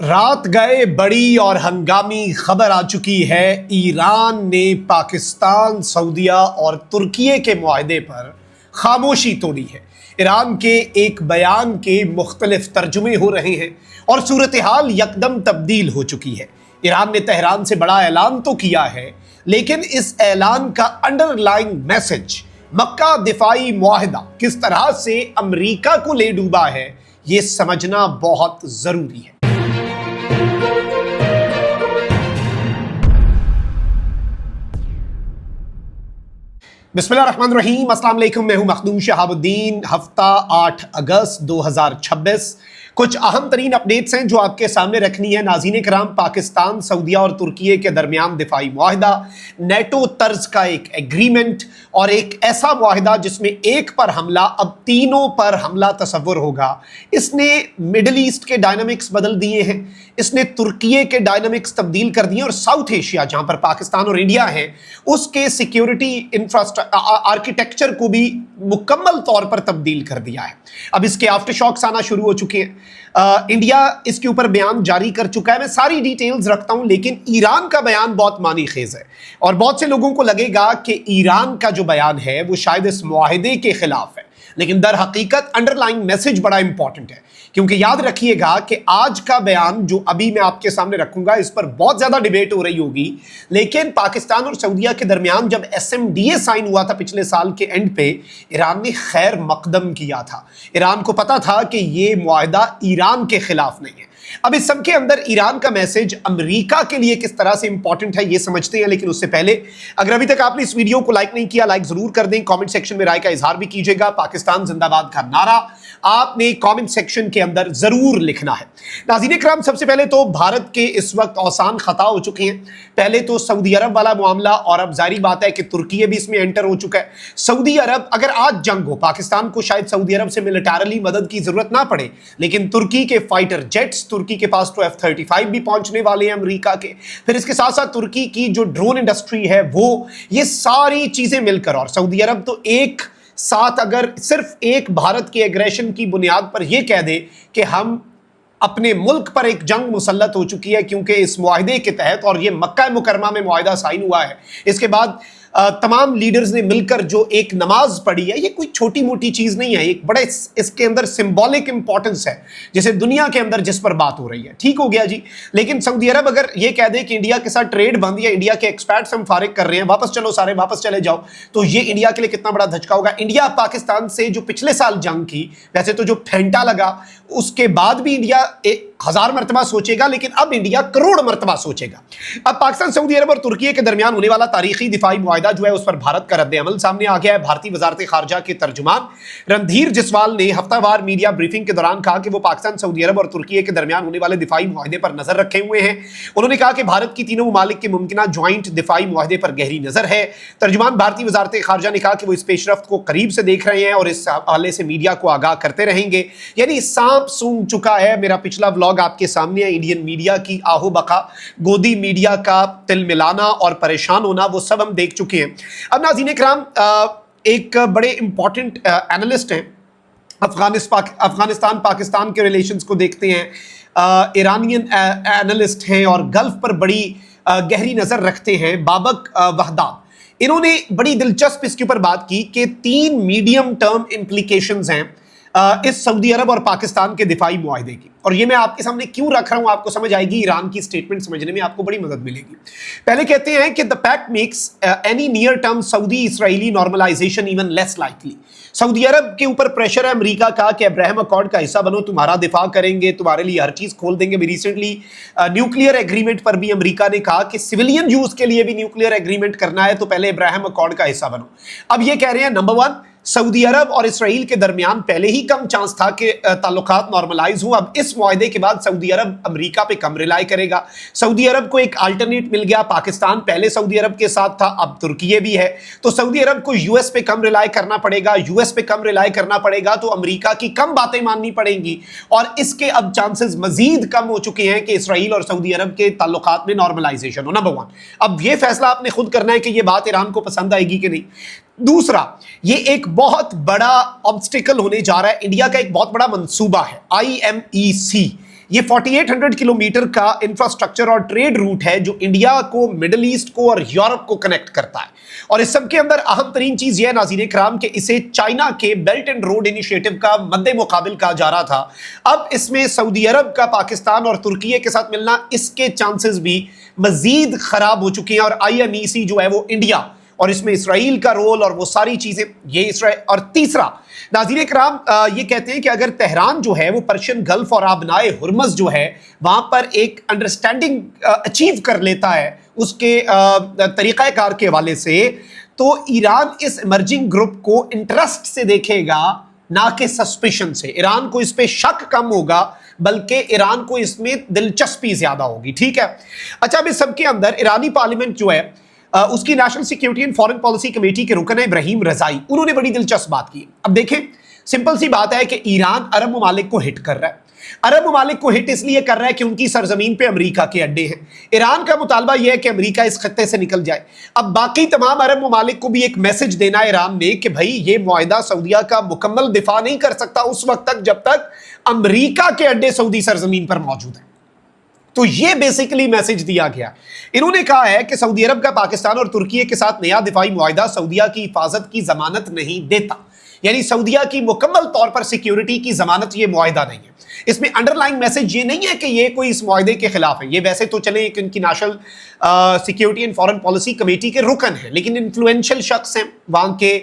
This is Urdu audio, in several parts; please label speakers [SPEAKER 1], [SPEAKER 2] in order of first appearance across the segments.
[SPEAKER 1] رات گئے بڑی اور ہنگامی خبر آ چکی ہے۔ ایران نے پاکستان، سعودیہ اور ترکیے کے معاہدے پر خاموشی توڑی ہے۔ ایران کے ایک بیان کے مختلف ترجمے ہو رہے ہیں اور صورتحال یکدم تبدیل ہو چکی ہے۔ ایران نے تہران سے بڑا اعلان تو کیا ہے، لیکن اس اعلان کا انڈر لائن میسج، مکہ دفاعی معاہدہ کس طرح سے امریکہ کو لے ڈوبا ہے، یہ سمجھنا بہت ضروری ہے۔ بسم اللہ الرحمن الرحیم۔ السلام علیکم، میں ہوں مخدوم شہاب الدین۔ ہفتہ 8 اگست 2026۔ کچھ اہم ترین اپڈیٹس ہیں جو آپ کے سامنے رکھنی ہے۔ ناظرین کرام، پاکستان، سعودیہ اور ترکیے کے درمیان دفاعی معاہدہ، نیٹو طرز کا ایک ایگریمنٹ اور ایک ایسا معاہدہ جس میں ایک پر حملہ اب تینوں پر حملہ تصور ہوگا۔ اس نے مڈل ایسٹ کے ڈائنامکس بدل دیے ہیں، اس نے ترکیے کے ڈائنامکس تبدیل کر دیے اور ساؤتھ ایشیا جہاں پر پاکستان اور انڈیا ہے اس کے سیکیورٹی آرکیٹیکچر کو بھی مکمل طور پر تبدیل کر دیا ہے۔ اب اس کے آفٹر شاکس آنا شروع ہو چکے ہیں۔ انڈیا اس کے اوپر بیان جاری کر چکا ہے۔ میں ساری ڈیٹیلز رکھتا ہوں، لیکن ایران کا بیان بہت معنی خیز ہے اور بہت سے لوگوں کو لگے گا کہ ایران کا جو بیان ہے وہ شاید اس معاہدے کے خلاف ہے، لیکن در حقیقت انڈر لائن میسج بڑا امپورٹنٹ ہے، کیونکہ یاد رکھیے گا کہ آج کا بیان جو ابھی میں آپ کے سامنے رکھوں گا اس پر بہت زیادہ ڈیبیٹ ہو رہی ہوگی، لیکن پاکستان اور سعودیہ کے درمیان جب SMDA سائن ہوا تھا پچھلے سال کے اینڈ پہ، ایران نے خیر مقدم کیا تھا۔ ایران کو پتا تھا کہ یہ معاہدہ ایران کے خلاف نہیں ہے۔ اب اس سب کے اندر ایران کا میسج امریکہ کے لیے کس طرح سے امپورٹنٹ ہے یہ سمجھتے ہیں، لیکن اس سے پہلے اگر ابھی تک آپ نے اس ویڈیو کو لائک نہیں کیا، لائک ضرور کر دیں۔ کامنٹ سیکشن میں رائے کا اظہار بھی کیجیے گا۔ پاکستان زندہ باد کا نعرہ آپ نے کامنٹ سیکشن کے اندر ضرور لکھنا ہے۔ ناظرین کرام، سب سے پہلے تو بھارت کے اس وقت اوسان خطا ہو چکے ہیں۔ پہلے تو سعودی عرب والا معاملہ، اور اب ظاہری بات ہے کہ ترکیے بھی اس میں انٹر ہو چکا ہے۔ سعودی عرب، اگر آج جنگ ہو، پاکستان کو شاید سعودی عرب سے ملیٹارلی مدد کی ضرورت نہ پڑے، لیکن ترکی کے فائٹر جیٹس، ترکی کے پاس تو F-35 بھی پہنچنے والے ہیں امریکہ کے، پھر اس کے ساتھ ساتھ ترکی کی جو ڈرون انڈسٹری ہے وہ، یہ ساری چیزیں مل کر، اور سعودی عرب تو ایک ساتھ اگر صرف ایک بھارت کی ایگریشن کی بنیاد پر یہ کہہ دے کہ ہم اپنے ملک پر ایک جنگ مسلط ہو چکی ہے، کیونکہ اس معاہدے کے تحت، اور یہ مکہ مکرمہ میں معاہدہ سائن ہوا ہے، اس کے بعد تمام لیڈرز نے مل کر جو ایک نماز پڑھی ہے، یہ کوئی چھوٹی موٹی چیز نہیں ہے، ایک بڑے اس کے اندر سمبولک امپورٹنس ہے، جسے دنیا کے اندر جس پر بات ہو رہی ہے۔ ٹھیک ہو گیا جی، لیکن سعودی عرب اگر یہ کہہ دے کہ انڈیا کے ساتھ ٹریڈ بند یا انڈیا کے ایکسپیٹس ہم فارغ کر رہے ہیں، واپس چلو، سارے واپس چلے جاؤ، تو یہ انڈیا کے لیے کتنا بڑا دھچکا ہوگا۔ انڈیا پاکستان سے جو پچھلے سال جنگ کی، ویسے تو جو پھینٹا لگا اس کے بعد بھی انڈیا 1000 مرتبہ سوچے گا، لیکن اب انڈیا کروڑ مرتبہ سوچے گا۔ اب پاکستان، سعودی عرب اور ترکیے کے درمیان ہونے والا تاریخی دفاعی معاہدہ جو ہے اس پر بھارت کا رد عمل سامنے آ گیا ہے۔ بھارتی وزارت خارجہ کے ترجمان رندھیر جسوال نے ہفتہ وار میڈیا بریفنگ کے دوران کہا کہ وہ پاکستان، سعودی عرب اور ترکیے کے درمیان ہونے والے دفاعی معاہدے پر نظر رکھے ہوئے ہیں۔ انہوں نے کہا کہ بھارت کی تینوں ممالک کے ممکنہ جوائنٹ دفاعی معاہدے پر گہری نظر ہے۔ ترجمان بھارتی وزارت خارجہ نے کہا کہ وہ اس پیش رفت کو قریب سے دیکھ رہے ہیں اور اس حوالے سے میڈیا کو آگاہ کرتے رہیں گے۔ یعنی سانپ سونگ چکا ہے۔ میرا پچھلا ولاگ آپ کے سامنے ہے، انڈین میڈیا کی آہو بقا، گودی میڈیا کا تل ملانا اور پریشان ہونا، وہ سب ہم دیکھ چکے ہیں۔ اب ناظرین کرام، ایک بڑے امپورٹنٹ اینالسٹ ہیں، افغانستان پاکستان کے ریلیشنز کو دیکھتے ہیں، ایرانین اینالسٹ ہیں اور گلف پر بڑی گہری نظر رکھتے ہیں، بابک وحداد۔ انہوں نے بڑی دلچسپ اس کے اوپر بات کی کہ 3 میڈیم ٹرم امپلیکیشنز ہیں اس سعودی عرب اور پاکستان کے دفاعی معاہدے کی، اور یہ میں آپ کے سامنے کیوں رکھ رہا ہوں، آپ کو سمجھ آئے گی، ایران کی سٹیٹمنٹ سمجھنے میں آپ کو بڑی مدد ملے گی۔ پہلے کہتے ہیں کہ the pact makes any near term Saudi Israeli normalization even less likely۔ سعودی عرب کے اوپر پریشر ہے امریکہ کا کہ ابراہیم اکارڈ کا حصہ بنو، تمہارا دفاع کریں گے، تمہارے لیے ہر چیز کھول دیں گے۔ ریسنٹلی نیوکلیئر ایگریمنٹ پر بھی امریکہ نے کہا کہ سویلین یوز کے لیے بھی نیوکلیئر ایگریمنٹ کرنا ہے تو پہلے ابراہیم اکارڈ کا حصہ بنو۔ اب یہ کہہ رہے ہیں نمبر 1، سعودی عرب اور اسرائیل کے درمیان پہلے ہی کم چانس تھا کہ تعلقات نارملائز ہوں۔ اب اس معاہدے کے بعد سعودی عرب امریکہ پہ کم ریلائی کرے گا۔ سعودی عرب کو ایک الٹرنیٹ مل گیا، پاکستان پہلے سعودی عرب کے ساتھ تھا، اب ترکیے بھی ہے، تو سعودی عرب کو US پہ کم ریلائی کرنا پڑے گا، US پہ کم ریلائی کرنا پڑے گا تو امریکہ کی کم باتیں ماننی پڑیں گی، اور اس کے اب چانسز مزید کم ہو چکے ہیں کہ اسرائیل اور سعودی عرب کے تعلقات میں نارملائزیشن ہو۔ نمبر 1، اب یہ فیصلہ آپ نے خود کرنا ہے کہ یہ بات ایران کو پسند آئے گی کہ نہیں۔ دوسرا، یہ ایک بہت بڑا آبسٹیکل ہونے جا رہا ہے، انڈیا کا ایک بہت بڑا منصوبہ ہے IMEC، یہ 4800 کلومیٹر کا انفراسٹرکچر اور ٹریڈ روٹ ہے جو انڈیا کو، مڈل ایسٹ کو اور یورپ کو کنیکٹ کرتا ہے. اور اس سب کے اندر اہم ترین چیز یہ ہے ناظرین کرام کہ اسے چائنا کے بیلٹ اینڈ روڈ انیشیٹو کا مد مقابل کہا جا رہا تھا. اب اس میں سعودی عرب کا پاکستان اور ترکیے کے ساتھ ملنا، اس کے چانسز بھی مزید خراب ہو چکے ہیں. اور IMEC جو ہے وہ انڈیا اور اس میں اسرائیل کا رول اور وہ ساری چیزیں، یہ اسرائیل. اور تیسرا ناظرین کرام یہ کہتے ہیں کہ اگر تہران جو ہے وہ پرشین گلف اور آبنائے ہرمز جو ہے وہاں پر ایک انڈرسٹینڈنگ اچیو کر لیتا ہے اس کے طریقہ کار کے حوالے سے، تو ایران اس ایمرجنگ گروپ کو انٹرسٹ سے دیکھے گا نہ کہ سسپیشن سے. ایران کو اس پہ شک کم ہوگا بلکہ ایران کو اس میں دلچسپی زیادہ ہوگی. ٹھیک ہے. اچھا، اب اس سب کے اندر ایرانی پارلیمنٹ جو ہے اس کی national security and foreign policy committee کے رکن ابراہیم رضائی، انہوں نے بڑی دلچسپ بات کی. اب دیکھیں، سمپل سی بات ہے کہ ایران عرب ممالک کو ہٹ کر رہا ہے. عرب ممالک کو ہٹ اس لیے کر رہا ہے کہ ان کی سرزمین پہ امریکہ کے اڈے ہیں. ایران کا مطالبہ یہ ہے کہ امریکہ اس خطے سے نکل جائے. اب باقی تمام عرب ممالک کو بھی ایک میسج دینا ہے ایران نے کہ بھائی یہ معاہدہ سعودیہ کا مکمل دفاع نہیں کر سکتا اس وقت تک جب تک امریکہ کے اڈے سعودی سرزمین پر موجود ہیں. تو یہ بیسیکلی میسج دیا گیا. انہوں نے کہا ہے کہ سعودی عرب کا پاکستان اور ترکیے کے ساتھ نیا دفاعی معاہدہ سعودیہ کی حفاظت کی ضمانت نہیں دیتا. یعنی سعودیہ کی مکمل طور پر سیکیورٹی کی ضمانت یہ معاہدہ نہیں ہے. اس میں انڈر لائن میسج یہ نہیں ہے کہ یہ کوئی اس معاہدے کے خلاف ہے. یہ ویسے تو چلیں ایک ان کی national security and foreign policy committee کے رکن ہیں، لیکن انفلوئنشل شخص ہیں، وہاں کے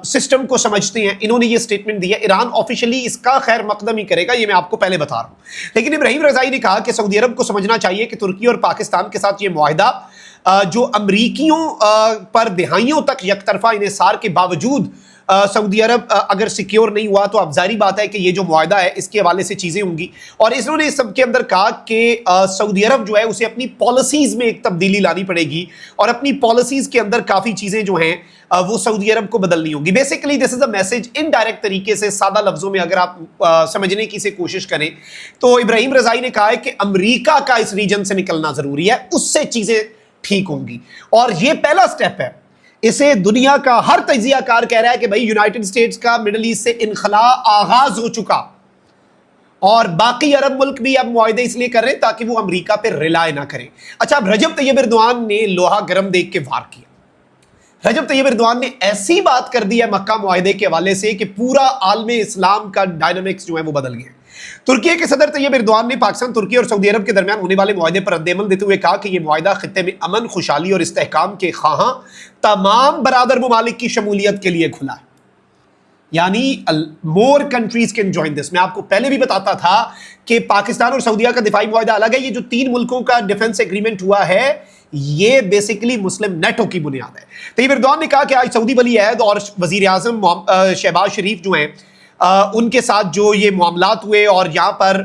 [SPEAKER 1] سسٹم کو سمجھتے ہیں. انہوں نے یہ سٹیٹمنٹ دیا. ایران آفیشلی اس کا خیر مقدم ہی کرے گا، یہ میں آپ کو پہلے بتا رہا ہوں. لیکن ابراہیم رضائی نے کہا کہ سعودی عرب کو سمجھنا چاہیے کہ ترکی اور پاکستان کے ساتھ یہ معاہدہ جو امریکیوں پر دہائیوں تک یک طرفہ انحصار کے باوجود سعودی عرب اگر سیکیور نہیں ہوا تو اب ظاہری بات ہے کہ یہ جو معاہدہ ہے اس کے حوالے سے چیزیں ہوں گی. اور انہوں نے اس سب کے اندر کہا کہ سعودی عرب جو ہے اسے اپنی پالیسیز میں ایک تبدیلی لانی پڑے گی اور اپنی پالیسیز کے اندر کافی چیزیں جو ہیں وہ سعودی عرب کو بدلنی ہوگی. Basically this is a message indirect طریقے سے، سادہ لفظوں میں اگر آپ سمجھنے کی سے کوشش کریں تو ابراہیم رضائی نے کہا ہے کہ امریکہ کا اس ریجن سے نکلنا ضروری ہے، اس سے چیزیں ٹھیک ہوں گی. اور یہ پہلا سٹیپ ہے. اسے دنیا کا ہر تجزیہ کار کہہ رہا ہے کہ بھائی یونائٹڈ اسٹیٹس کا مڈل ایسٹ سے انخلاء آغاز ہو چکا اور باقی عرب ملک بھی اب معاہدے اس لیے کر رہے ہیں تاکہ وہ امریکہ پہ ریلائے نہ کریں. اچھا، اب رجب طیب ایردوان نے لوہا گرم دیکھ کے وار کیا. رجب طیب ایردوان نے ایسی بات کر دی ہے مکہ معاہدے کے حوالے سے کہ پورا عالم اسلام کا ڈائنامکس جو ہے وہ بدل گیا. ترکیے کے صدر طیب ایردوان نے پاکستان، ترکی اور سعودی عرب کے درمیان ہونے والے معاہدے پر رد عمل دیتے ہوئے کہا کہ یہ معاہدہ خطے میں امن، خوشحالی اور استحکام کے خواہاں تمام برادر ممالک کی شمولیت کے لیے کھلا ہے. یعنی more countries can join this. میں آپ کو پہلے بھی بتاتا تھا کہ پاکستان اور سعودیہ کا دفاعی معاہدہ الگ ہے. یہ جو 3 ملکوں کا ڈیفنس ایگریمنٹ ہوا ہے یہ بیسیکلی مسلم نیٹو کی بنیاد ہے. طیب ایردوان نے کہا کہ آج سعودی ولی عہد اور وزیر اعظم شہباز شریف جو ہیں ان کے ساتھ جو یہ معاملات ہوئے اور یہاں پر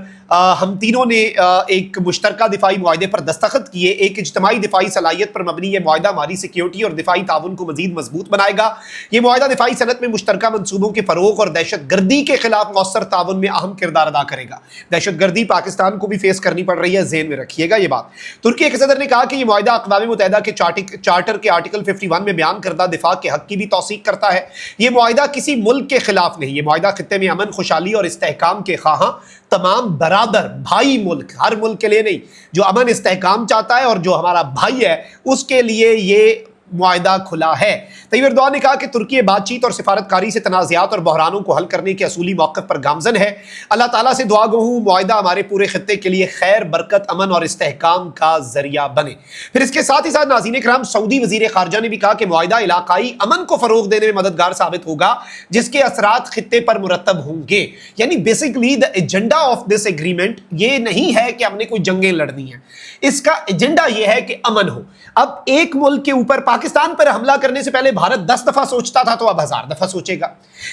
[SPEAKER 1] ہم تینوں نے ایک مشترکہ دفاعی معاہدے پر دستخط کیے. ایک اجتماعی دفاعی صلاحیت پر مبنی یہ معاہدہ ہماری سیکیورٹی اور دفاعی تعاون کو مزید مضبوط بنائے گا. یہ معاہدہ دفاعی صنعت میں مشترکہ منصوبوں کے فروغ اور دہشت گردی کے خلاف مؤثر تعاون میں اہم کردار ادا کرے گا. دہشت گردی پاکستان کو بھی فیس کرنی پڑ رہی ہے، ذہن میں رکھیے گا یہ بات. ترکی کے صدر نے کہا کہ یہ معاہدہ اقوام متحدہ کے چارٹر کے آرٹیکل 51 میں بیان کردہ دفاع کے حق کی بھی توثیق کرتا ہے. یہ معاہدہ کسی ملک کے خلاف نہیں. یہ معاہدہ خطے میں امن، خوشحالی اور استحکام کے خواہاں تمام برادر بھائی ملک، ہر ملک کے لیے نہیں، جو امن استحکام چاہتا ہے اور جو ہمارا بھائی ہے اس کے لیے یہ معاہدہ کھلا ہے. طیب ایردوان نے کہا کہ ترکی بات چیت اور سفارتکاری سے تنازعات اور بحرانوں کو حل کرنے کے اصولی موقف پر گامزن ہے. اللہ تعالیٰ سے دعا گو ہوں معاہدہ ہمارے پورے خطے کے لیے خیر، برکت، امن اور استحکام کا ذریعہ بنے. پھر اس کے ساتھ ہی ساتھ ناظرین کرام سعودی وزیر خارجہ نے بھی کہا کہ معاہدہ علاقائی امن کو فروغ دینے میں مددگار ثابت ہوگا جس کے اثرات خطے پر مرتب ہوں گے. یعنی basically the agenda of this agreement یہ نہیں ہے کہ ہم نے کوئی جنگیں لڑنی ہیں، اس کا ایجنڈا یہ ہے کہ امن ہو. اب ایک ملک کے اوپر پاکستان پر حملہ کرنے سے پہلے بھارت 10 دفعہ سوچتا تھا تو اب 1000 دفعہ سوچے گا.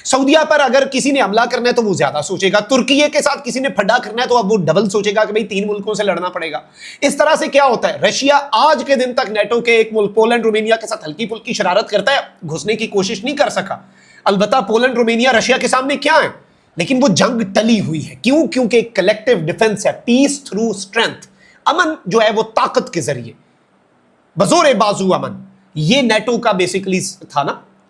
[SPEAKER 1] سعودیہ پر اگر کسی نے حملہ کرنا ہے تو وہ زیادہ سوچے گا. ترکیے کے ساتھ کسی نے پھڈا کرنا ہے تو اب وہ ڈبل سوچے گا کہ بھئی 3 ملکوں سے لڑنا پڑے گا. اس طرح سے کیا ہوتا ہے، رشیا آج کے دن تک نیٹو کے ایک ملک پولینڈ رومینیا کے ساتھ ہلکی پھلکی شرارت کرتا ہے، گھسنے کی کوشش نہیں کر سکا. البتہ پولینڈ رومینیا رشیا کے سامنے کیا ہے، لیکن وہ جنگ ٹلی ہوئی ہے. کیوں؟ کیونکہ ایک کلیکٹیو ڈیفنس ہے، پیس تھرو اسٹرینتھ. امن جو ہے وہ طاقت کے ذریعے، بزور بازو امن. یہ نیٹو کا بیسیکلی تھا نا.